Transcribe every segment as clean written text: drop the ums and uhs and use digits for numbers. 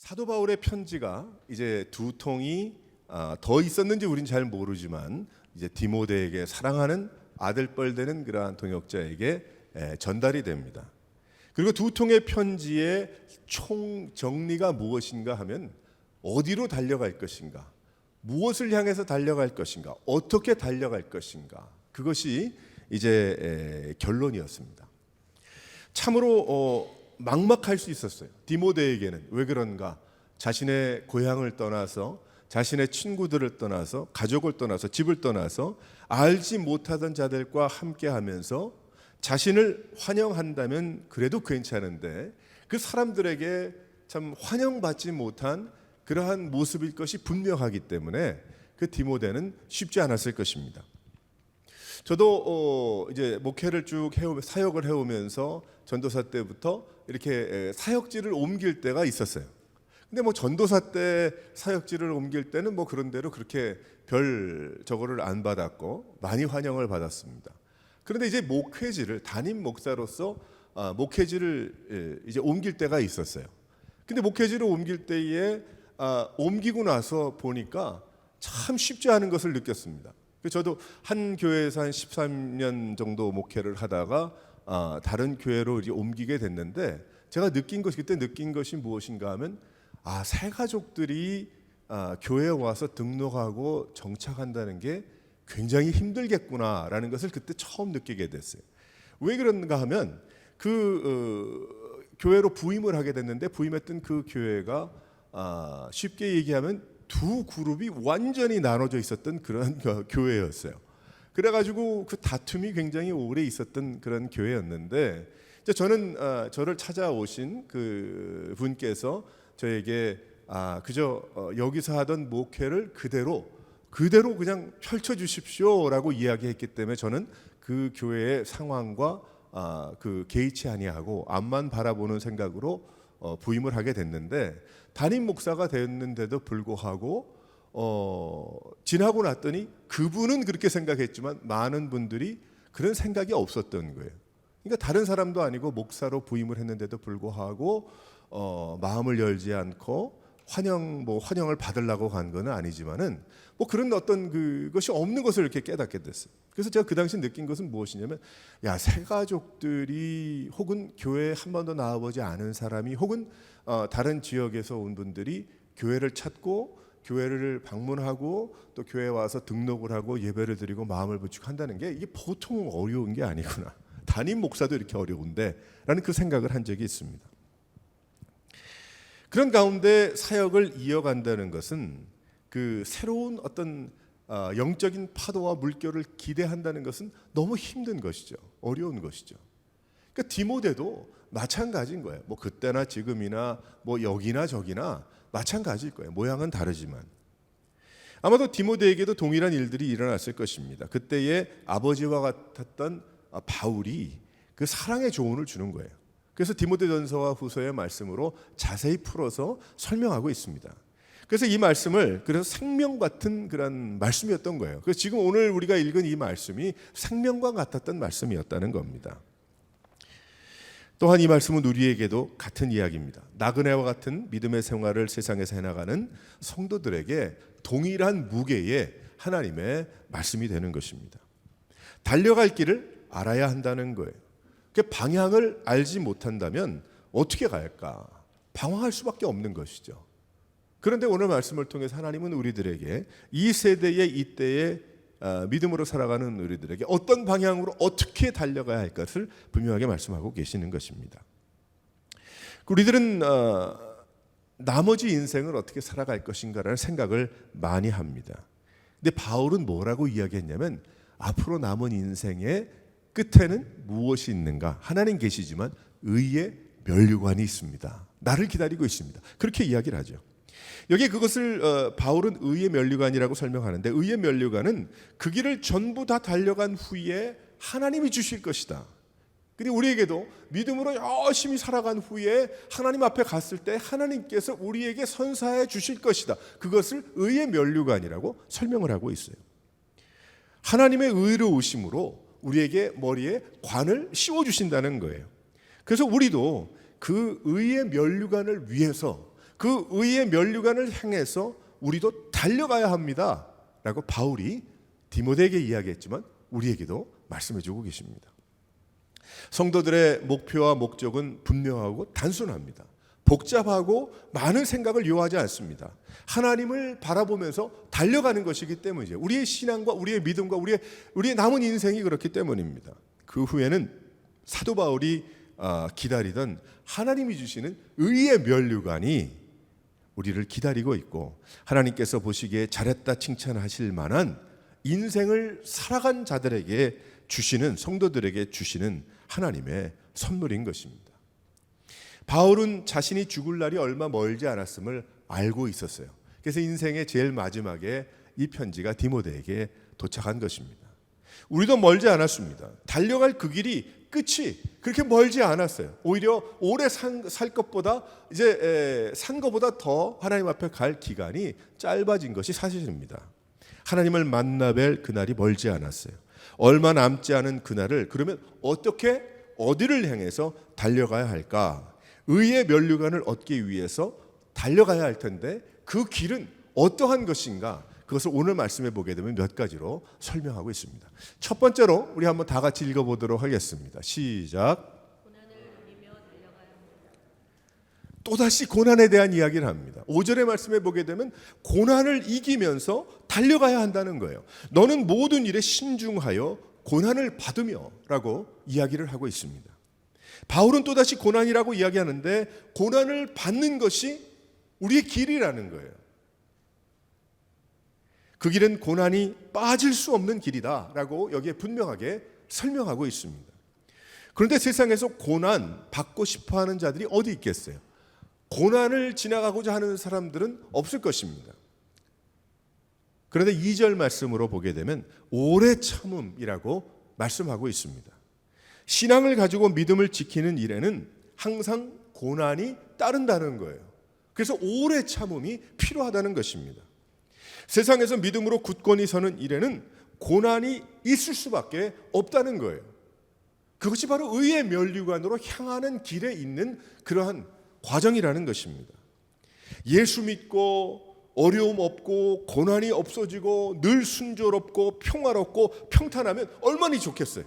사도 바울의 편지가 이제 두 통이 더 있었는지 우린 잘 모르지만 이제 디모데에게 사랑하는 아들뻘 되는 그러한 동역자에게 전달이 됩니다. 그리고 두 통의 편지의 총 정리가 무엇인가 하면 어디로 달려갈 것인가, 무엇을 향해서 달려갈 것인가, 어떻게 달려갈 것인가, 그것이 이제 결론이었습니다. 참으로 막막할 수 있었어요. 디모데에게는. 왜 그런가? 자신의 고향을 떠나서, 자신의 친구들을 떠나서, 가족을 떠나서, 집을 떠나서 알지 못하던 자들과 함께하면서 자신을 환영한다면 그래도 괜찮은데 그 사람들에게 참 환영받지 못한 그러한 모습일 것이 분명하기 때문에 그 디모데는 쉽지 않았을 것입니다. 저도 이제 목회를 쭉 사역을 해오면서 전도사 때부터 이렇게 사역지를 옮길 때가 있었어요. 근데 뭐 전도사 때 사역지를 옮길 때는 뭐 그런 대로 그렇게 별 저거를 안 받았고 많이 환영을 받았습니다. 그런데 이제 목회지를 담임 목사로서 목회지를 이제 옮길 때가 있었어요. 근데 목회지를 옮길 때에 옮기고 나서 보니까 참 쉽지 않은 것을 느꼈습니다. 저도 한 교회에서 한 13년 정도 목회를 하다가 다른 교회로 이제 옮기게 됐는데 제가 그때 느낀 것이 무엇인가 하면 새 가족들이 교회에 와서 등록하고 정착한다는 게 굉장히 힘들겠구나라는 것을 그때 처음 느끼게 됐어요. 왜 그런가 하면 교회로 부임을 하게 됐는데 부임했던 그 교회가 쉽게 얘기하면 두 그룹이 완전히 나눠져 있었던 그런 교회였어요. 그래가지고 그 다툼이 굉장히 오래 있었던 그런 교회였는데 저는 저를 찾아오신 그 분께서 저에게 그저 여기서 하던 목회를 그대로 그냥 펼쳐 주십시오라고 이야기했기 때문에 저는 그 교회의 상황과 그 개의치 아니하고 앞만 바라보는 생각으로 부임을 하게 됐는데 담임 목사가 됐는데도 불구하고 지나고 났더니 그분은 그렇게 생각했지만 많은 분들이 그런 생각이 없었던 거예요. 그러니까 다른 사람도 아니고 목사로 부임을 했는데도 불구하고 마음을 열지 않고 환영을 받으려고 간 건 아니지만은 뭐 그런 어떤 그것이 없는 것을 이렇게 깨닫게 됐어요. 그래서 제가 그 당시 느낀 것은 무엇이냐면 새 가족들이 혹은 교회에 한 번도 나와보지 않은 사람이 혹은 다른 지역에서 온 분들이 교회를 찾고 교회를 방문하고 또 교회에 와서 등록을 하고 예배를 드리고 마음을 붙이고 한다는 게 이게 보통 어려운 게 아니구나. 담임 목사도 이렇게 어려운데 라는 그 생각을 한 적이 있습니다. 그런 가운데 사역을 이어간다는 것은 그 새로운 어떤 영적인 파도와 물결을 기대한다는 것은 너무 힘든 것이죠. 어려운 것이죠. 그러니까 디모데도 마찬가지인 거예요. 뭐 그때나 지금이나 뭐 여기나 저기나 마찬가지일 거예요. 모양은 다르지만 아마도 디모데에게도 동일한 일들이 일어났을 것입니다. 그때의 아버지와 같았던 바울이 그 사랑의 조언을 주는 거예요. 그래서 디모데전서와 후서의 말씀으로 자세히 풀어서 설명하고 있습니다. 그래서 이 말씀을 생명 같은 그런 말씀이었던 거예요. 그래서 지금 오늘 우리가 읽은 이 말씀이 생명과 같았던 말씀이었다는 겁니다. 또한 이 말씀은 우리에게도 같은 이야기입니다. 나그네와 같은 믿음의 생활을 세상에서 해나가는 성도들에게 동일한 무게의 하나님의 말씀이 되는 것입니다. 달려갈 길을 알아야 한다는 거예요. 그 방향을 알지 못한다면 어떻게 갈까? 방황할 수밖에 없는 것이죠. 그런데 오늘 말씀을 통해서 하나님은 우리들에게 이 세대의 이때의 믿음으로 살아가는 우리들에게 어떤 방향으로 어떻게 달려가야 할 것을 분명하게 말씀하고 계시는 것입니다. 우리들은 나머지 인생을 어떻게 살아갈 것인가라는 생각을 많이 합니다. 근데 바울은 뭐라고 이야기했냐면 앞으로 남은 인생의 끝에는 무엇이 있는가? 하나님 계시지만 의의 면류관이 있습니다. 나를 기다리고 있습니다. 그렇게 이야기를 하죠. 여기 그것을 바울은 의의 면류관이라고 설명하는데 의의 면류관은 그 길을 전부 다 달려간 후에 하나님이 주실 것이다. 그리고 우리에게도 믿음으로 열심히 살아간 후에 하나님 앞에 갔을 때 하나님께서 우리에게 선사해 주실 것이다. 그것을 의의 면류관이라고 설명을 하고 있어요. 하나님의 의로우심으로 우리에게 머리에 관을 씌워주신다는 거예요. 그래서 우리도 그 의의 면류관을 위해서 그 의의 면류관을 향해서 우리도 달려가야 합니다 라고 바울이 디모데에게 이야기했지만 우리에게도 말씀해주고 계십니다. 성도들의 목표와 목적은 분명하고 단순합니다. 복잡하고 많은 생각을 요하지 않습니다. 하나님을 바라보면서 달려가는 것이기 때문이죠. 우리의 신앙과 우리의 믿음과 우리의 남은 인생이 그렇기 때문입니다. 그 후에는 사도 바울이 기다리던 하나님이 주시는 의의 면류관이 우리를 기다리고 있고, 하나님께서 보시기에 잘했다 칭찬하실 만한 인생을 살아간 자들에게 주시는, 성도들에게 주시는 하나님의 선물인 것입니다. 바울은 자신이 죽을 날이 얼마 멀지 않았음을 알고 있었어요. 그래서 인생의 제일 마지막에 이 편지가 디모데에게 도착한 것입니다. 우리도 멀지 않았습니다. 달려갈 그 길이 끝이 그렇게 멀지 않았어요. 오히려 오래 살 것보다 산 것보다 더 하나님 앞에 갈 기간이 짧아진 것이 사실입니다. 하나님을 만나 뵐 그날이 멀지 않았어요. 얼마 남지 않은 그날을 그러면 어디를 향해서 달려가야 할까? 의의 면류관을 얻기 위해서 달려가야 할 텐데 그 길은 어떠한 것인가? 그것을 오늘 말씀해 보게 되면 몇 가지로 설명하고 있습니다. 첫 번째로 우리 한번 다 같이 읽어보도록 하겠습니다. 시작. 고난을 누리며 달려가야 합니다. 또다시 고난에 대한 이야기를 합니다. 5절의 말씀해 보게 되면 고난을 이기면서 달려가야 한다는 거예요. 너는 모든 일에 신중하여 고난을 받으며 라고 이야기를 하고 있습니다. 바울은 또다시 고난이라고 이야기하는데 고난을 받는 것이 우리의 길이라는 거예요. 그 길은 고난이 빠질 수 없는 길이다 라고 여기에 분명하게 설명하고 있습니다. 그런데 세상에서 고난 받고 싶어하는 자들이 어디 있겠어요? 고난을 지나가고자 하는 사람들은 없을 것입니다. 그런데 2절 말씀으로 보게 되면 오래 참음이라고 말씀하고 있습니다. 신앙을 가지고 믿음을 지키는 일에는 항상 고난이 따른다는 거예요. 그래서 오래 참음이 필요하다는 것입니다. 세상에서 믿음으로 굳건히 서는 일에는 고난이 있을 수밖에 없다는 거예요. 그것이 바로 의의 면류관으로 향하는 길에 있는 그러한 과정이라는 것입니다. 예수 믿고 어려움 없고 고난이 없어지고 늘 순조롭고 평화롭고 평탄하면 얼마나 좋겠어요.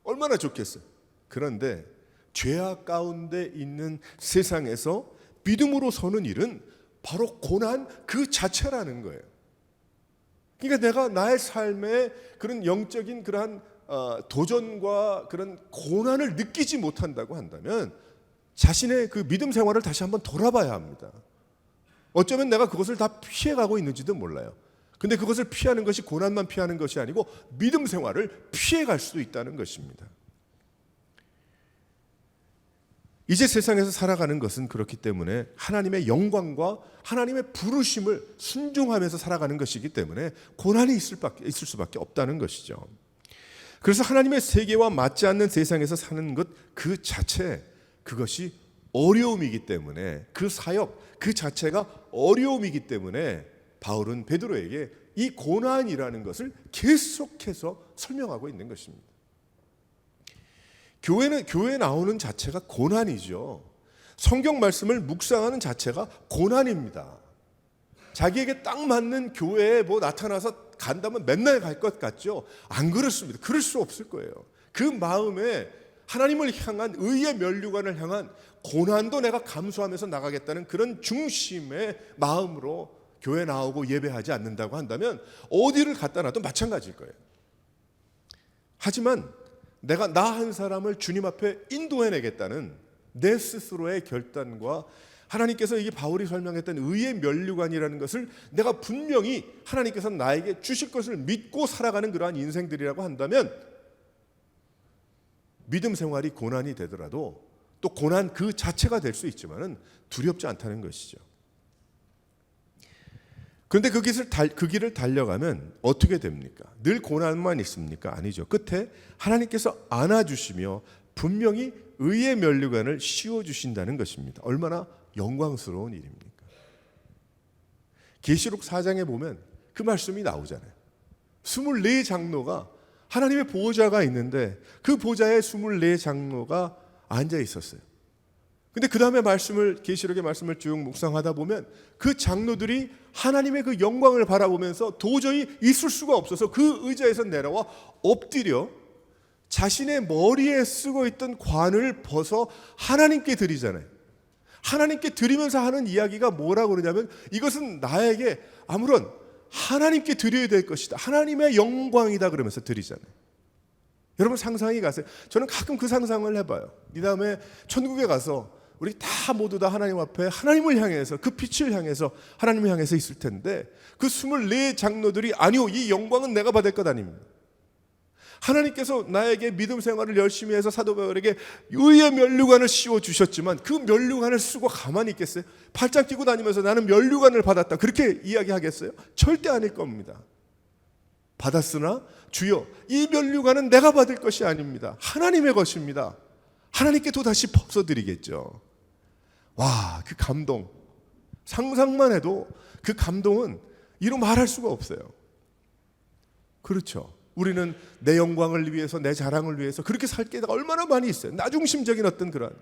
얼마나 좋겠어요. 그런데 죄악 가운데 있는 세상에서 믿음으로 서는 일은 바로 고난 그 자체라는 거예요. 그러니까 내가 나의 삶에 그런 영적인 그러한 도전과 그런 고난을 느끼지 못한다고 한다면 자신의 그 믿음 생활을 다시 한번 돌아봐야 합니다. 어쩌면 내가 그것을 다 피해가고 있는지도 몰라요. 근데 그것을 피하는 것이 고난만 피하는 것이 아니고 믿음 생활을 피해갈 수도 있다는 것입니다. 이제 세상에서 살아가는 것은 그렇기 때문에 하나님의 영광과 하나님의 부르심을 순종하면서 살아가는 것이기 때문에 고난이 있을 수밖에 없다는 것이죠. 그래서 하나님의 세계와 맞지 않는 세상에서 사는 것 그 자체, 그것이 어려움이기 때문에, 그 사역 그 자체가 어려움이기 때문에 바울은 베드로에게 이 고난이라는 것을 계속해서 설명하고 있는 것입니다. 교회에 나오는 자체가 고난이죠. 성경 말씀을 묵상하는 자체가 고난입니다. 자기에게 딱 맞는 교회에 나타나서 간다면 맨날 갈 것 같죠? 안 그렇습니다. 그럴 수 없을 거예요. 그 마음에 하나님을 향한 의의 면류관을 향한 고난도 내가 감수하면서 나가겠다는 그런 중심의 마음으로 교회 나오고 예배하지 않는다고 한다면 어디를 갖다 놔도 마찬가지일 거예요. 하지만 내가 나 한 사람을 주님 앞에 인도해내겠다는 내 스스로의 결단과 하나님께서 이게 바울이 설명했던 의의 면류관이라는 것을 내가 분명히 하나님께서 나에게 주실 것을 믿고 살아가는 그러한 인생들이라고 한다면 믿음 생활이 고난이 되더라도 또 고난 그 자체가 될 수 있지만은 두렵지 않다는 것이죠. 그런데 그 길을 달려가면 어떻게 됩니까? 늘 고난만 있습니까? 아니죠. 끝에 하나님께서 안아주시며 분명히 의의 면류관을 씌워주신다는 것입니다. 얼마나 영광스러운 일입니까? 계시록 4장에 보면 그 말씀이 나오잖아요. 24장로가 하나님의 보호자가 있는데 그 보좌에 24장로가 앉아 있었어요. 근데 그 다음에 말씀을, 계시록의 말씀을 쭉 묵상하다 보면 그 장로들이 하나님의 그 영광을 바라보면서 도저히 있을 수가 없어서 그 의자에서 내려와 엎드려 자신의 머리에 쓰고 있던 관을 벗어 하나님께 드리잖아요. 하나님께 드리면서 하는 이야기가 뭐라고 그러냐면, 이것은 나에게 아무런 하나님께 드려야 될 것이다, 하나님의 영광이다 그러면서 드리잖아요. 여러분 상상이 가세요? 저는 가끔 그 상상을 해봐요. 이 다음에 천국에 가서 우리 다 모두 다 하나님 앞에 하나님을 향해서, 그 빛을 향해서 하나님을 향해서 있을 텐데, 그 24 장로들이 아니요, 이 영광은 내가 받을 것 아닙니다. 하나님께서 나에게 믿음 생활을 열심히 해서 사도 바울에게 의의 면류관을 씌워주셨지만 그 면류관을 쓰고 가만히 있겠어요? 팔짱 끼고 다니면서 나는 면류관을 받았다, 그렇게 이야기하겠어요? 절대 아닐 겁니다. 받았으나 주여, 이 면류관은 내가 받을 것이 아닙니다, 하나님의 것입니다. 하나님께 또다시 벗어드리겠죠. 와, 그 감동, 상상만 해도 그 감동은 이루 말할 수가 없어요. 그렇죠. 우리는 내 영광을 위해서, 내 자랑을 위해서 그렇게 살 때가 얼마나 많이 있어요. 나중심적인 어떤 그런.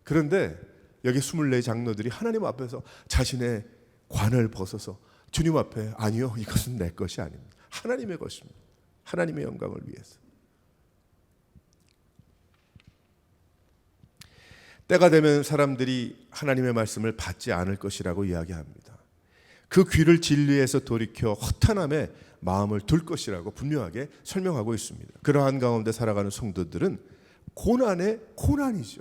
그런데 여기 24 장로들이 하나님 앞에서 자신의 관을 벗어서 주님 앞에, 아니요, 이것은 내 것이 아닙니다, 하나님의 것입니다, 하나님의 영광을 위해서. 때가 되면 사람들이 하나님의 말씀을 받지 않을 것이라고 이야기합니다. 그 귀를 진리에서 돌이켜 허탄함에 마음을 둘 것이라고 분명하게 설명하고 있습니다. 그러한 가운데 살아가는 성도들은 고난의 고난이죠.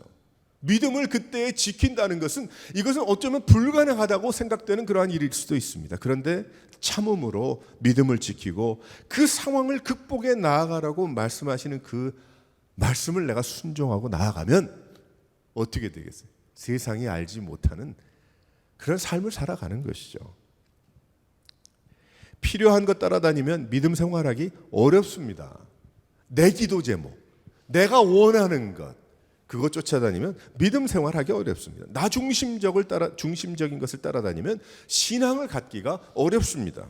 믿음을 그때에 지킨다는 것은, 이것은 어쩌면 불가능하다고 생각되는 그러한 일일 수도 있습니다. 그런데 참음으로 믿음을 지키고 그 상황을 극복해 나아가라고 말씀하시는 그 말씀을 내가 순종하고 나아가면 어떻게 되겠어요? 세상이 알지 못하는 그런 삶을 살아가는 것이죠. 필요한 것 따라다니면 믿음 생활하기 어렵습니다. 내 기도 제목, 내가 원하는 것, 그것 쫓아다니면 믿음 생활하기 어렵습니다. 나 중심적인 것을 따라다니면 신앙을 갖기가 어렵습니다.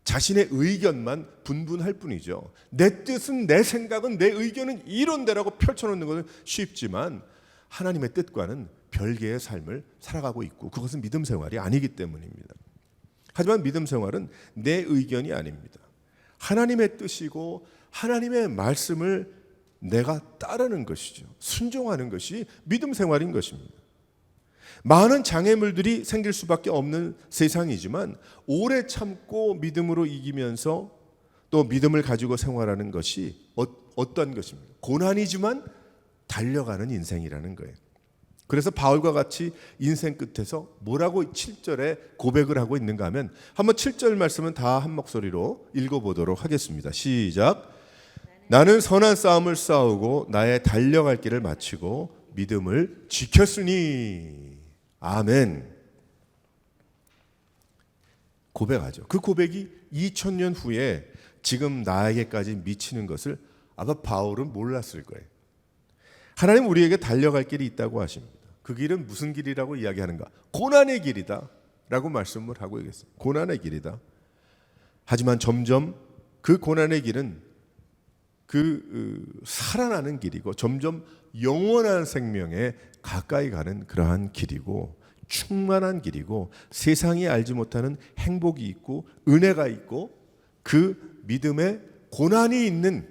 자신의 의견만 분분할 뿐이죠. 내 뜻은, 내 생각은, 내 의견은 이런데라고 펼쳐놓는 것은 쉽지만 하나님의 뜻과는 별개의 삶을 살아가고 있고, 그것은 믿음 생활이 아니기 때문입니다. 하지만 믿음 생활은 내 의견이 아닙니다. 하나님의 뜻이고 하나님의 말씀을 내가 따르는 것이죠. 순종하는 것이 믿음 생활인 것입니다. 많은 장애물들이 생길 수밖에 없는 세상이지만 오래 참고 믿음으로 이기면서 또 믿음을 가지고 생활하는 것이 어떤 것입니까? 고난이지만 달려가는 인생이라는 거예요. 그래서 바울과 같이 인생 끝에서 뭐라고 7절에 고백을 하고 있는가 하면, 한번 7절 말씀은 다 한 목소리로 읽어보도록 하겠습니다. 시작. 나는 선한 싸움을 싸우고 나의 달려갈 길을 마치고 믿음을 지켰으니. 아멘. 고백하죠. 그 고백이 2000년 후에 지금 나에게까지 미치는 것을 아마 바울은 몰랐을 거예요. 하나님 우리에게 달려갈 길이 있다고 하십니다. 그 길은 무슨 길이라고 이야기하는가? 고난의 길이다 라고 말씀을 하고 있겠어요. 고난의 길이다. 하지만 점점 그 고난의 길은 살아나는 길이고 점점 영원한 생명에 가까이 가는 그러한 길이고 충만한 길이고 세상이 알지 못하는 행복이 있고 은혜가 있고 그 믿음의 고난이 있는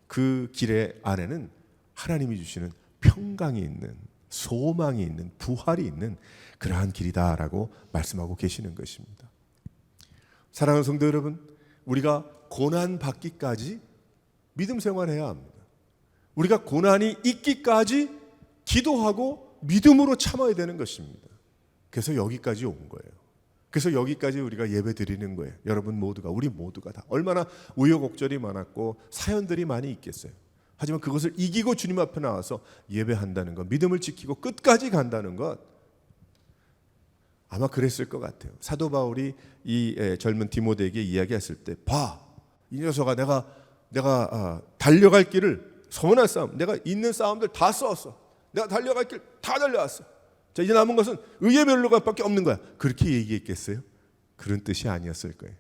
그 길의 안에는 하나님이 주시는 평강이 있는, 소망이 있는, 부활이 있는 그러한 길이다라고 말씀하고 계시는 것입니다. 사랑하는 성도 여러분, 우리가 고난 받기까지 믿음 생활해야 합니다. 우리가 고난이 있기까지 기도하고 믿음으로 참아야 되는 것입니다. 그래서 여기까지 온 거예요. 그래서 여기까지 우리가 예배 드리는 거예요. 여러분 모두가, 우리 모두가 다 얼마나 우여곡절이 많았고 사연들이 많이 있겠어요. 하지만 그것을 이기고 주님 앞에 나와서 예배한다는 것, 믿음을 지키고 끝까지 간다는 것, 아마 그랬을 것 같아요. 사도 바울이 이 젊은 디모데에게 이야기했을 때, 봐, 이 녀석아, 내가 달려갈 길을, 선한 싸움, 내가 있는 싸움들 다 싸웠어. 내가 달려갈 길 다 달려왔어. 자, 이제 남은 것은 의의 면류관밖에 없는 거야. 그렇게 얘기했겠어요? 그런 뜻이 아니었을 거예요.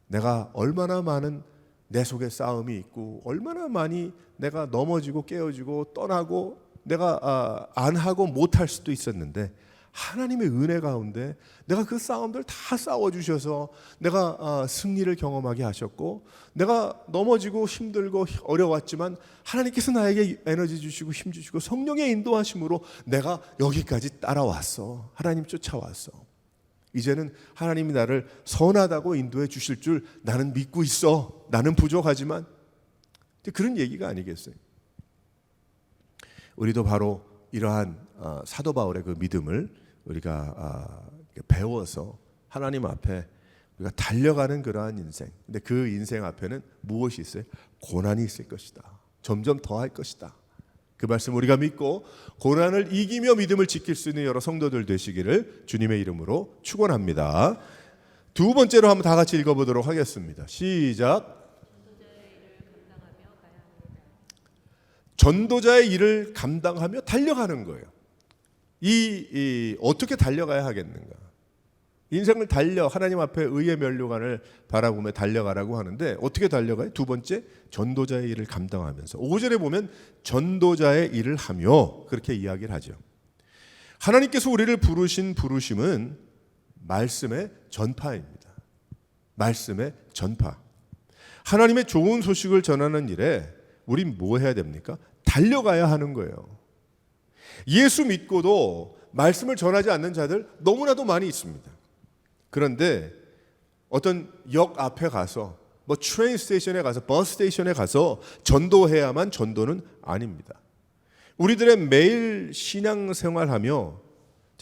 내가 얼마나 많은 내 속에 싸움이 있고 얼마나 많이 내가 넘어지고 깨어지고 떠나고 내가 안 하고 못할 수도 있었는데 하나님의 은혜 가운데 내가 그 싸움들 다 싸워주셔서 내가 승리를 경험하게 하셨고, 내가 넘어지고 힘들고 어려웠지만 하나님께서 나에게 에너지 주시고 힘 주시고 성령의 인도하심으로 내가 여기까지 따라왔어. 하나님 쫓아왔어. 이제는 하나님이 나를 선하다고 인도해 주실 줄 나는 믿고 있어. 나는 부족하지만. 그런 얘기가 아니겠어요? 우리도 바로 이러한 사도 바울의 그 믿음을 우리가 배워서 하나님 앞에 우리가 달려가는 그러한 인생. 근데 그 인생 앞에는 무엇이 있어요? 고난이 있을 것이다. 점점 더할 것이다. 그 말씀 우리가 믿고 고난을 이기며 믿음을 지킬 수 있는 여러 성도들 되시기를 주님의 이름으로 축원합니다. 두 번째로 한번 다 같이 읽어보도록 하겠습니다. 시작. 전도자의 일을 감당하며 달려가는 거예요. 어떻게 달려가야 하겠는가? 인생을 달려 하나님 앞에 의의 면류관을 바라보며 달려가라고 하는데 어떻게 달려가요? 두 번째, 전도자의 일을 감당하면서. 5절에 보면 전도자의 일을 하며 그렇게 이야기를 하죠. 하나님께서 우리를 부르신 부르심은 말씀의 전파입니다. 말씀의 전파. 하나님의 좋은 소식을 전하는 일에 우린 뭐 해야 됩니까? 달려가야 하는 거예요. 예수 믿고도 말씀을 전하지 않는 자들 너무나도 많이 있습니다. 그런데 어떤 역 앞에 가서 트레인 스테이션에 가서 버스 스테이션에 가서 전도해야만 전도는 아닙니다. 우리들의 매일 신앙생활하며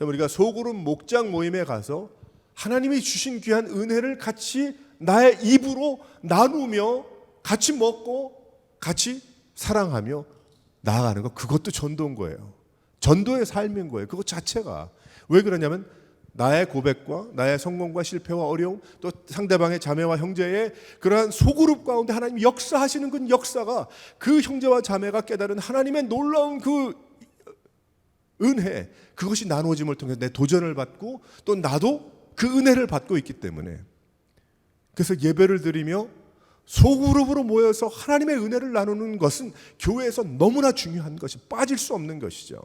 우리가 소그룹 목장 모임에 가서 하나님이 주신 귀한 은혜를 같이 나의 입으로 나누며 같이 먹고 같이 사랑하며 나아가는 것, 그것도 전도인 거예요. 전도의 삶인 거예요. 그것 자체가. 왜 그러냐면 나의 고백과 나의 성공과 실패와 어려움, 또 상대방의 자매와 형제의 그러한 소그룹 가운데 하나님이 역사하시는 그 역사가, 그 형제와 자매가 깨달은 하나님의 놀라운 그 은혜, 그것이 나누어짐을 통해 내 도전을 받고 또 나도 그 은혜를 받고 있기 때문에, 그래서 예배를 드리며 소그룹으로 모여서 하나님의 은혜를 나누는 것은 교회에서 너무나 중요한 것이, 빠질 수 없는 것이죠.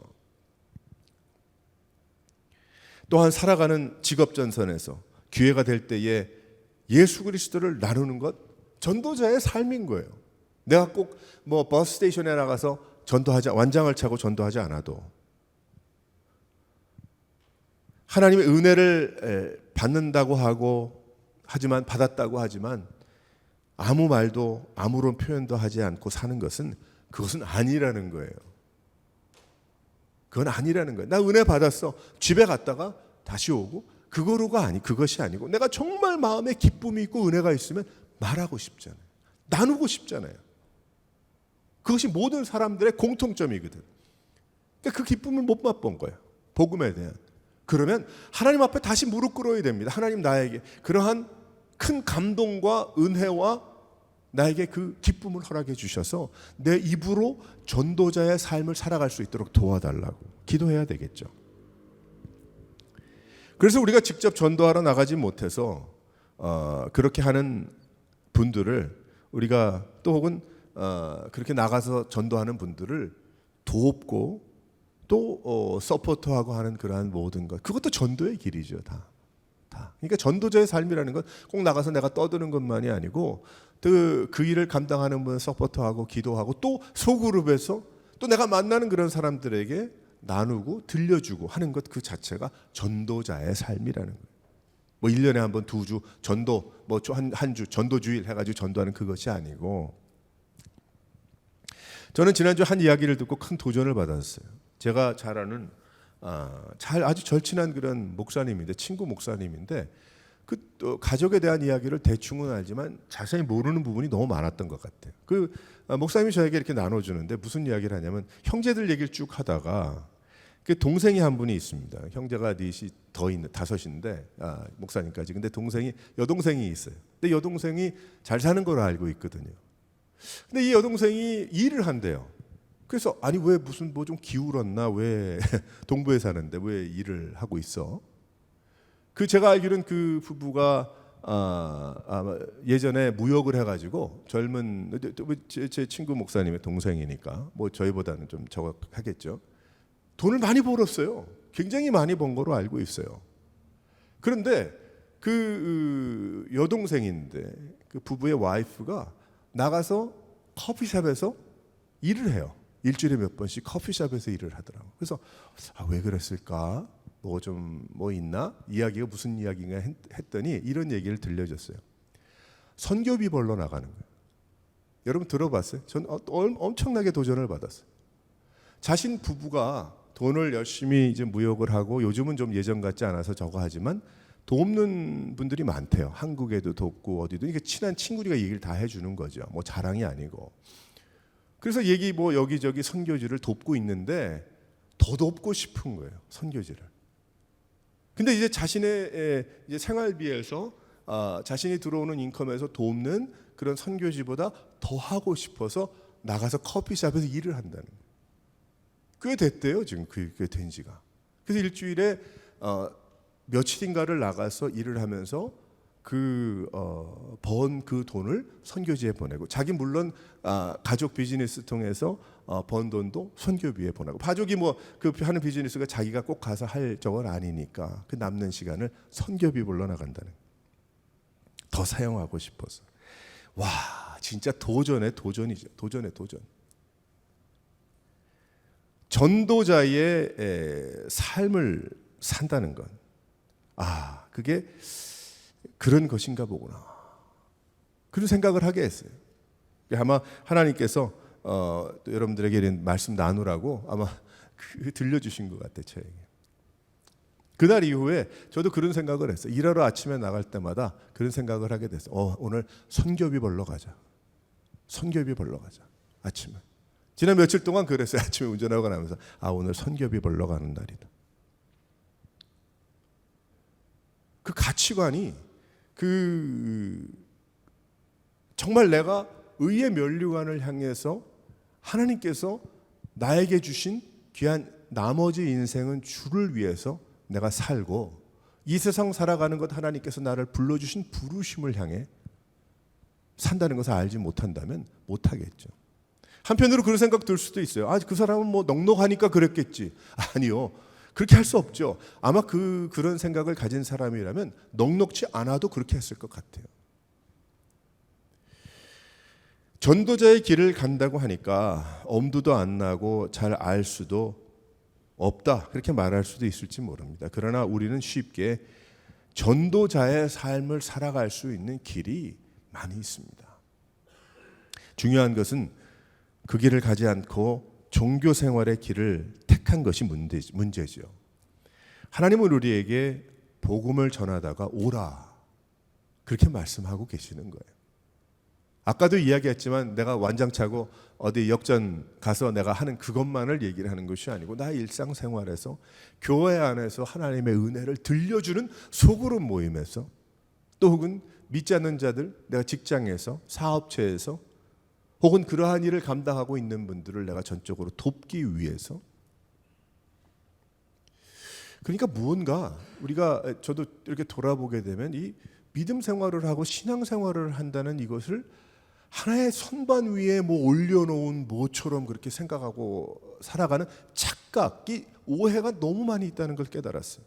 또한 살아가는 직업전선에서 기회가 될 때에 예수 그리스도를 나누는 것, 전도자의 삶인 거예요. 내가 꼭 버스 스테이션에 나가서 전도하지, 완장을 차고 전도하지 않아도 하나님의 은혜를 받는다고 하고 하지만, 받았다고 하지만 아무 말도 아무런 표현도 하지 않고 사는 것은, 그것은 아니라는 거예요. 그건 아니라는 거예요. 나 은혜 받았어. 집에 갔다가 다시 오고 그것이 아니고 내가 정말 마음에 기쁨이 있고 은혜가 있으면 말하고 싶잖아요. 나누고 싶잖아요. 그것이 모든 사람들의 공통점이거든. 그러니까 그 기쁨을 못 맛본 거예요. 복음에 대한. 그러면 하나님 앞에 다시 무릎 꿇어야 됩니다. 하나님, 나에게 그러한 큰 감동과 은혜와 나에게 그 기쁨을 허락해 주셔서 내 입으로 전도자의 삶을 살아갈 수 있도록 도와달라고 기도해야 되겠죠. 그래서 우리가 직접 전도하러 나가지 못해서 그렇게 하는 분들을 우리가, 또 혹은 그렇게 나가서 전도하는 분들을 돕고 또 서포트하고 하는 그러한 모든 것, 그것도 전도의 길이죠. 다. 그러니까 전도자의 삶이라는 건 꼭 나가서 내가 떠드는 것만이 아니고, 그 일을 감당하는 분을 서포트하고 기도하고 또 소그룹에서 또 내가 만나는 그런 사람들에게 나누고 들려주고 하는 것, 그 자체가 전도자의 삶이라는 거예요. 1년에 한 번, 2주 전도, 한 주 전도주일 해가지고 전도하는 그것이 아니고. 저는 지난주 한 이야기를 듣고 큰 도전을 받았어요. 제가 잘 아는 아주 절친한 그런 목사님인데, 친구 목사님인데, 또 가족에 대한 이야기를 대충은 알지만 자세히 모르는 부분이 너무 많았던 것 같아요. 그 목사님이 저에게 이렇게 나눠주는데 무슨 이야기를 하냐면, 형제들 얘기를 쭉 하다가 그 동생이 한 분이 있습니다. 형제가 넷이 더 있는, 5인데 목사님까지. 근데 여동생이 있어요. 근데 여동생이 잘 사는 걸 알고 있거든요. 근데 이 여동생이 일을 한대요. 그래서 아니 왜 무슨 좀 기울었나, 왜 동부에 사는데 왜 일을 하고 있어? 제가 알기로는 그 부부가 예전에 무역을 해가지고 젊은 제 친구 목사님의 동생이니까 뭐 저희보다는 좀 정확하겠죠. 돈을 많이 벌었어요. 굉장히 많이 번 거로 알고 있어요. 그런데 그 여동생인데 그 부부의 와이프가 나가서 커피숍에서 일을 해요. 일주일에 몇 번씩 커피숍에서 일을 하더라고요. 그래서 왜 그랬을까? 뭐 있나? 이야기가 무슨 이야기인가 했더니 이런 얘기를 들려줬어요. 선교비 벌러 나가는 거예요. 여러분 들어봤어요? 전 엄청나게 도전을 받았어요. 자신 부부가 돈을 열심히 이제 무역을 하고 요즘은 좀 예전 같지 않아서 저거 하지만 돕는 분들이 많대요. 한국에도 돕고 어디도 이게 친한 친구리가 얘기를 다 해주는 거죠. 뭐 자랑이 아니고. 그래서 뭐 여기저기 선교지를 돕고 있는데 더 돕고 싶은 거예요. 선교지를. 근데 이제 자신의 이제 생활비에서 자신이 들어오는 인컴에서 돕는 그런 선교지보다 더 하고 싶어서 나가서 커피숍에서 일을 한다는 거예요. 꽤 됐대요. 지금 그게 된 지가. 그래서 일주일에 며칠인가를 나가서 일을 하면서 번 그 돈을 선교지에 보내고 자기 물론 가족 비즈니스 통해서 번 돈도 선교비에 보내고 가족이 뭐 그 하는 비즈니스가 자기가 꼭 가서 할 저건 아니니까 그 남는 시간을 선교비 불러 나간다는 더 사용하고 싶어서 와 진짜 도전의 도전이죠. 도전의 도전. 전도자의 삶을 산다는 건 그게 그런 것인가 보구나. 그런 생각을 하게 했어요. 아마 하나님께서 또 여러분들에게 이런 말씀 나누라고 아마 들려주신 것 같아요. 저에게. 그날 이후에 저도 그런 생각을 했어요. 일하러 아침에 나갈 때마다 그런 생각을 하게 됐어요. 오늘 선교비 벌러 가자. 선교비 벌러 가자. 아침에. 지난 며칠 동안 그랬어요. 아침에 운전하고 나면서 오늘 선교비 벌러 가는 날이다. 그 가치관이 정말 내가 의의 면류관을 향해서 하나님께서 나에게 주신 귀한 나머지 인생은 주를 위해서 내가 살고 이 세상 살아가는 것 하나님께서 나를 불러주신 부르심을 향해 산다는 것을 알지 못한다면 못하겠죠. 한편으로 그런 생각 들 수도 있어요. 그 사람은 뭐 넉넉하니까 그랬겠지. 아니요. 그렇게 할 수 없죠. 아마 그런 생각을 가진 사람이라면 넉넉지 않아도 그렇게 했을 것 같아요. 전도자의 길을 간다고 하니까 엄두도 안 나고 잘 알 수도 없다. 그렇게 말할 수도 있을지 모릅니다. 그러나 우리는 쉽게 전도자의 삶을 살아갈 수 있는 길이 많이 있습니다. 중요한 것은 그 길을 가지 않고 종교 생활의 길을 택한 것이 문제죠. 하나님은 우리에게 복음을 전하다가 오라 그렇게 말씀하고 계시는 거예요. 아까도 이야기했지만 내가 완장차고 어디 역전 가서 내가 하는 그것만을 얘기를 하는 것이 아니고 나 일상생활에서 교회 안에서 하나님의 은혜를 들려주는 소그룹 모임에서 또 혹은 믿지 않는 자들 내가 직장에서 사업체에서 혹은 그러한 일을 감당하고 있는 분들을 내가 전적으로 돕기 위해서 그러니까 무언가 우리가 저도 이렇게 돌아보게 되면 이 믿음 생활을 하고 신앙 생활을 한다는 이것을 하나의 선반 위에 뭐 올려놓은 뭐처럼 그렇게 생각하고 살아가는 착각이 오해가 너무 많이 있다는 걸 깨달았어요.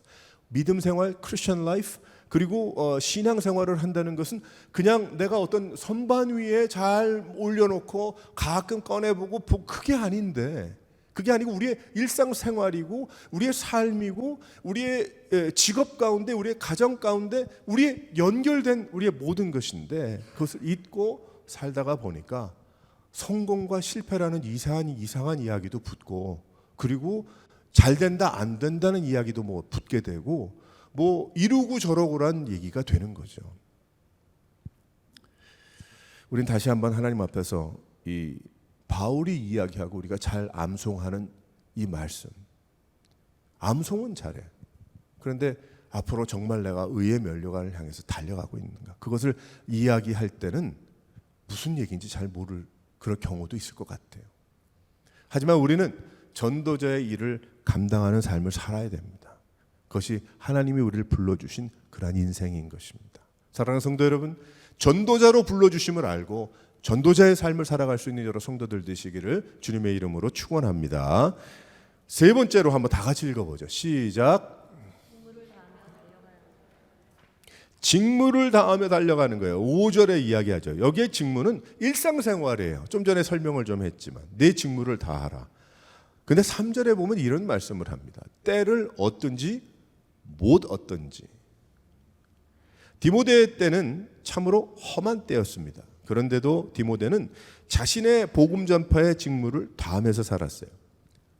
믿음 생활, 크리스천 라이프 그리고 신앙 생활을 한다는 것은 그냥 내가 어떤 선반 위에 잘 올려놓고 가끔 꺼내보고 그게 아닌데 그게 아니고 우리의 일상생활이고 우리의 삶이고 우리의 직업 가운데 우리의 가정 가운데 우리의 연결된 우리의 모든 것인데 그것을 잊고 살다가 보니까 성공과 실패라는 이상한 이야기도 붙고 그리고 잘 된다 안 된다는 이야기도 뭐 붙게 되고 뭐 이루고 저러고란 얘기가 되는 거죠. 우린 다시 한번 하나님 앞에서 이 바울이 이야기하고 우리가 잘 암송하는 이 말씀 암송은 잘해. 그런데 앞으로 정말 내가 의의 면류관을 향해서 달려가고 있는가 그것을 이야기할 때는 무슨 얘기인지 잘 모를 그럴 경우도 있을 것 같아요. 하지만 우리는 전도자의 일을 감당하는 삶을 살아야 됩니다. 그것이 하나님이 우리를 불러주신 그러한 인생인 것입니다. 사랑하는 성도 여러분, 전도자로 불러주심을 알고 전도자의 삶을 살아갈 수 있는 여러 성도들 되시기를 주님의 이름으로 축원합니다. 세 번째로 한번 다 같이 읽어보죠. 시작. 직무를 다하며 달려가는 거예요. 5절에 이야기하죠. 여기에 직무는 일상생활이에요. 좀 전에 설명을 좀 했지만 내 직무를 다하라. 근데 3절에 보면 이런 말씀을 합니다. 때를 얻든지 못 얻든지. 디모데 때는 참으로 험한 때였습니다. 그런데도 디모데는 자신의 복음 전파의 직무를 다하면서 살았어요.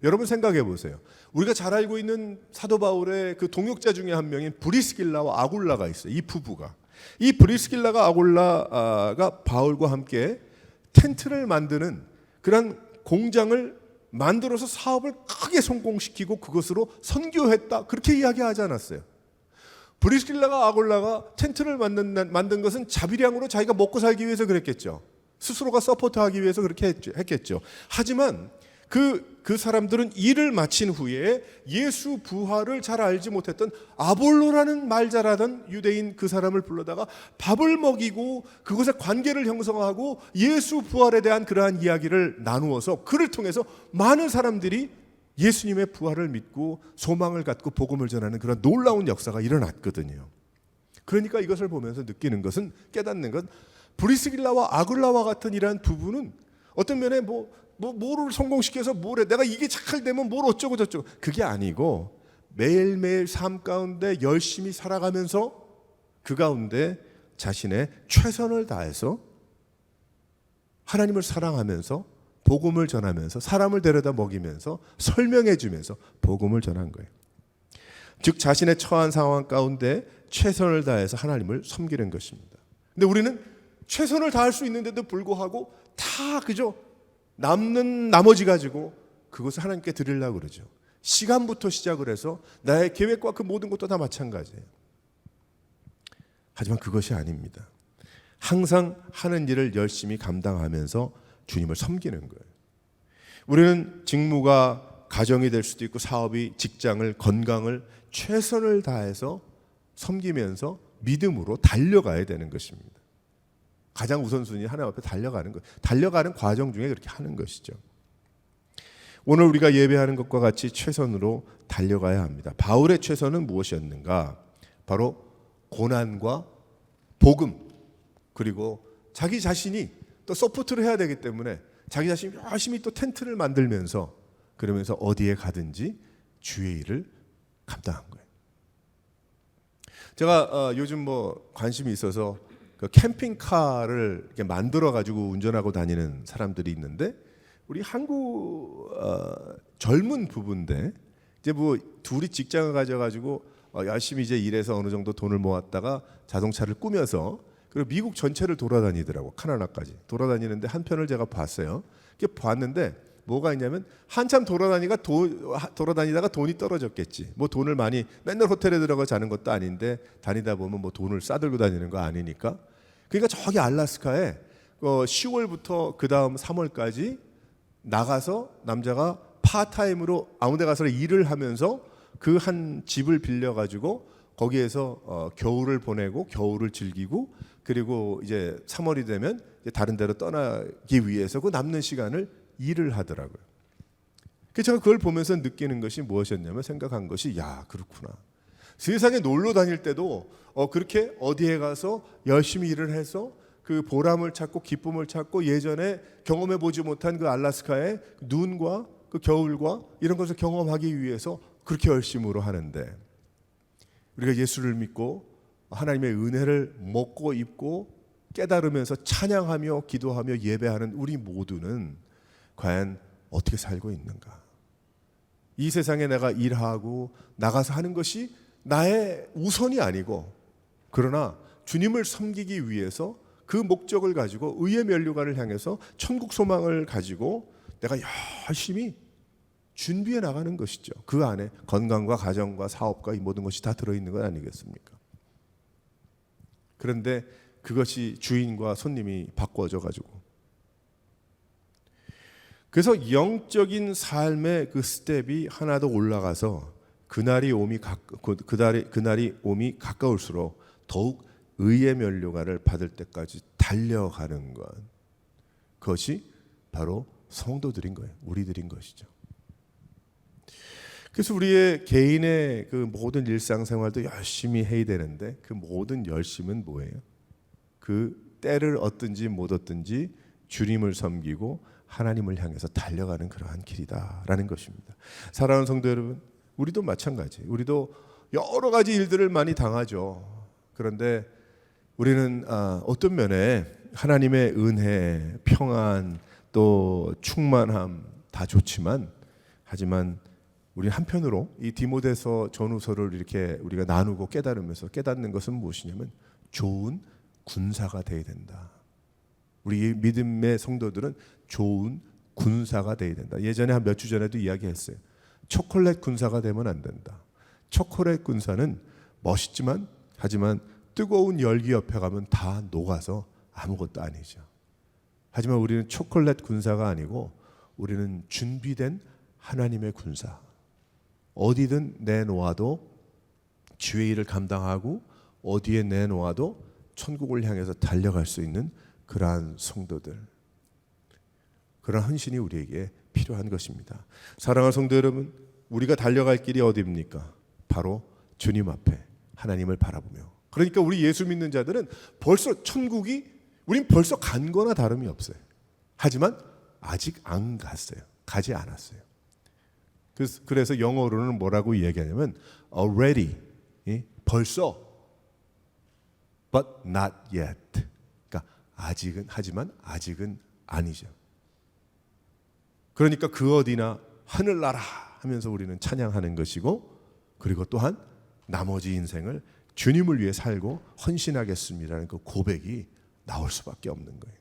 여러분 생각해 보세요. 우리가 잘 알고 있는 사도 바울의 그 동역자 중에 한 명인 브리스길라와 아굴라가 있어요. 이 부부가. 이 브리스길라가 아굴라가 바울과 함께 텐트를 만드는 그런 공장을 만들어서 사업을 크게 성공시키고 그것으로 선교했다. 그렇게 이야기하지 않았어요. 브리스길라가 아굴라가 텐트를 만든 것은 자비량으로 자기가 먹고 살기 위해서 그랬겠죠. 스스로가 서포트하기 위해서 그렇게 했겠죠. 하지만 그 사람들은 일을 마친 후에 예수 부활을 잘 알지 못했던 아볼로라는 말 잘하던 유대인 그 사람을 불러다가 밥을 먹이고 그것에 관계를 형성하고 예수 부활에 대한 그러한 이야기를 나누어서 그를 통해서 많은 사람들이 예수님의 부활을 믿고 소망을 갖고 복음을 전하는 그런 놀라운 역사가 일어났거든요. 그러니까 이것을 보면서 느끼는 것은, 깨닫는 것, 브리스길라와 아굴라와 같은 이러한 부부는 어떤 면에 뭐를 성공시켜서 뭐래, 내가 이게 잘 되면 뭘 어쩌고 저쩌고, 그게 아니고 매일매일 삶 가운데 열심히 살아가면서 그 가운데 자신의 최선을 다해서 하나님을 사랑하면서 복음을 전하면서 사람을 데려다 먹이면서 설명해 주면서 복음을 전한 거예요. 즉 자신의 처한 상황 가운데 최선을 다해서 하나님을 섬기는 것입니다. 근데 우리는 최선을 다할 수 있는데도 불구하고 다 그저 남는 나머지 가지고 그것을 하나님께 드리려고 그러죠. 시간부터 시작을 해서 나의 계획과 그 모든 것도 다 마찬가지예요. 하지만 그것이 아닙니다. 항상 하는 일을 열심히 감당하면서 주님을 섬기는 거예요. 우리는 직무가 가정이 될 수도 있고 사업이, 직장을, 건강을 최선을 다해서 섬기면서 믿음으로 달려가야 되는 것입니다. 가장 우선순위 하나님 앞에 달려가는 것, 달려가는 과정 중에 그렇게 하는 것이죠. 오늘 우리가 예배하는 것과 같이 최선으로 달려가야 합니다. 바울의 최선은 무엇이었는가? 바로 고난과 복음, 그리고 자기 자신이 또 서포트를 해야 되기 때문에 자기 자신이 열심히 또 텐트를 만들면서 그러면서 어디에 가든지 주의 일을 감당한 거예요. 제가 요즘 관심이 있어서 그 캠핑카를 이렇게 만들어 가지고 운전하고 다니는 사람들이 있는데, 우리 한국 젊은 부부인데 이제 둘이 직장을 가져가지고 열심히 이제 일해서 어느 정도 돈을 모았다가 자동차를 꾸며서 그리고 미국 전체를 돌아다니더라고. 카나다까지 돌아다니는데 한 편을 제가 봤어요. 이게 봤는데 뭐가 있냐면 한참 돌아다니다가 돈이 떨어졌겠지. 돈을 많이, 맨날 호텔에 들어가 자는 것도 아닌데 다니다 보면 돈을 싸들고 다니는 거 아니니까. 그러니까 저기 알래스카에 10월부터 그 다음 3월까지 나가서 남자가 파타임으로 아무데 가서 일을 하면서 그 한 집을 빌려 가지고 거기에서 겨울을 보내고 겨울을 즐기고, 그리고 이제 3월이 되면 이제 다른 데로 떠나기 위해서 그 남는 시간을 일을 하더라고요. 그래서 제가 그걸 보면서 느끼는 것이 무엇이었냐면, 생각한 것이, 야, 그렇구나. 세상에 놀러 다닐 때도 그렇게 어디에 가서 열심히 일을 해서 그 보람을 찾고 기쁨을 찾고 예전에 경험해 보지 못한 그 알래스카의 눈과 그 겨울과 이런 것을 경험하기 위해서 그렇게 열심으로 하는데, 우리가 예수를 믿고 하나님의 은혜를 먹고 입고 깨달으면서 찬양하며 기도하며 예배하는 우리 모두는 과연 어떻게 살고 있는가? 이 세상에 내가 일하고 나가서 하는 것이 나의 우선이 아니고, 그러나 주님을 섬기기 위해서 그 목적을 가지고 의의 면류관을 향해서 천국 소망을 가지고 내가 열심히 준비해 나가는 것이죠. 그 안에 건강과 가정과 사업과 이 모든 것이 다 들어있는 건 아니겠습니까? 그런데 그것이 주인과 손님이 바꿔져 가지고, 그래서 영적인 삶의 그 스텝이 하나 더 올라가서 그날이 오미 가까울수록 더욱 의의 면류관을 받을 때까지 달려가는 것, 그것이 바로 성도들인 거예요. 우리들인 것이죠. 그래서 우리의 개인의 그 모든 일상생활도 열심히 해야 되는데 그 모든 열심은 뭐예요? 그 때를 얻든지 못 얻든지 주님을 섬기고 하나님을 향해서 달려가는 그러한 길이다라는 것입니다. 사랑하는 성도 여러분, 우리도 마찬가지. 우리도 여러 가지 일들을 많이 당하죠. 그런데 우리는 어떤 면에 하나님의 은혜, 평안, 또 충만함 다 좋지만, 하지만 우리 한편으로 이 디모데서 전후서를 이렇게 우리가 나누고 깨달으면서 깨닫는 것은 무엇이냐면 좋은 군사가 되어야 된다. 우리 믿음의 성도들은 좋은 군사가 되어야 된다. 예전에 한 몇 주 전에도 이야기했어요. 초콜릿 군사가 되면 안 된다. 초콜릿 군사는 멋있지만 하지만 뜨거운 열기 옆에 가면 다 녹아서 아무것도 아니죠. 하지만 우리는 초콜릿 군사가 아니고 우리는 준비된 하나님의 군사. 어디든 내놓아도 주의 일을 감당하고 어디에 내놓아도 천국을 향해서 달려갈 수 있는 그러한 성도들, 그런 헌신이 우리에게 필요한 것입니다. 사랑하는 성도 여러분, 우리가 달려갈 길이 어디입니까? 바로 주님 앞에 하나님을 바라보며. 그러니까 우리 예수 믿는 자들은 벌써 천국이 우린 벌써 간 거나 다름이 없어요. 하지만 아직 안 갔어요. 가지 않았어요. 그래서 영어로는 뭐라고 얘기하냐면 already, 벌써, but not yet. 그러니까 아직은, 하지만 아직은 아니죠. 그러니까 그 어디나 하늘나라 하면서 우리는 찬양하는 것이고, 그리고 또한 나머지 인생을 주님을 위해 살고 헌신하겠습니다라는 그 고백이 나올 수밖에 없는 거예요.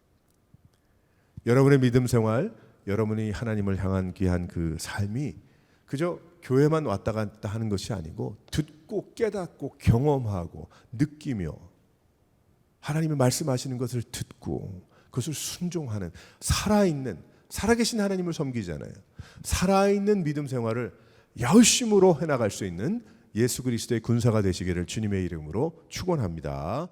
여러분의 믿음 생활, 여러분이 하나님을 향한 귀한 그 삶이 그저 교회만 왔다 갔다 하는 것이 아니고 듣고 깨닫고 경험하고 느끼며 하나님의 말씀하시는 것을 듣고 그것을 순종하는 살아계신 하나님을 섬기잖아요. 살아있는 믿음 생활을 열심으로 해나갈 수 있는 예수 그리스도의 군사가 되시기를 주님의 이름으로 축원합니다.